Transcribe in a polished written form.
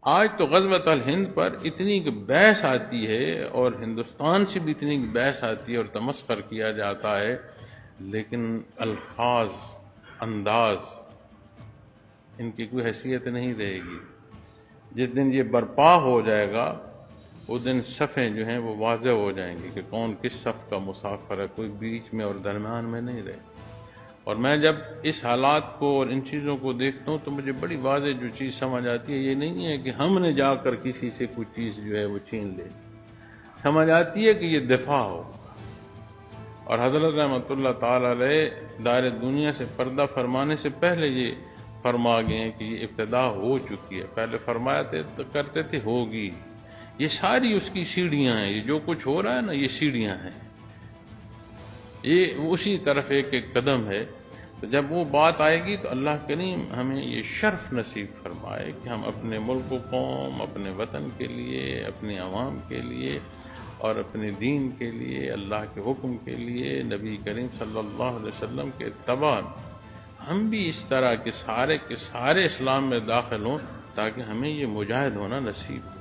آج تو غزوۃ الہند پر اتنی بحث آتی ہے اور ہندوستان سے بھی اتنی بحث آتی ہے اور تمسخر کیا جاتا ہے، لیکن الفاظ، انداز، ان کی کوئی حیثیت نہیں رہے گی۔ جس دن یہ برپا ہو جائے گا اس دن صفیں جو ہیں وہ واضح ہو جائیں گی کہ کون کس صف کا مسافر ہے، کوئی بیچ میں اور درمیان میں نہیں رہے۔ اور میں جب اس حالات کو اور ان چیزوں کو دیکھتا ہوں تو مجھے بڑی واضح جو چیز سمجھ آتی ہے، یہ نہیں ہے کہ ہم نے جا کر کسی سے کوئی چیز جو ہے وہ چھین لے، سمجھ آتی ہے کہ یہ دفاع ہو۔ اور حضرت رحمۃ اللہ تعالی علیہ دار دنیا سے پردہ فرمانے سے پہلے یہ فرما گئے ہیں کہ یہ ابتدا ہو چکی ہے۔ پہلے فرمایا کرتے تھے ہوگی۔ یہ ساری اس کی سیڑھیاں ہیں، یہ جو کچھ ہو رہا ہے نا، یہ سیڑھیاں ہیں، یہ اسی طرف ایک ایک قدم ہے۔ تو جب وہ بات آئے گی تو اللہ کریم ہمیں یہ شرف نصیب فرمائے کہ ہم اپنے ملک و قوم، اپنے وطن کے لیے، اپنے عوام کے لیے اور اپنے دین کے لیے، اللہ کے حکم کے لیے، نبی کریم صلی اللہ علیہ وسلم کے اتباع ہم بھی اس طرح کے سارے اسلام میں داخل ہوں، تاکہ ہمیں یہ مجاہد ہونا نصیب ہو۔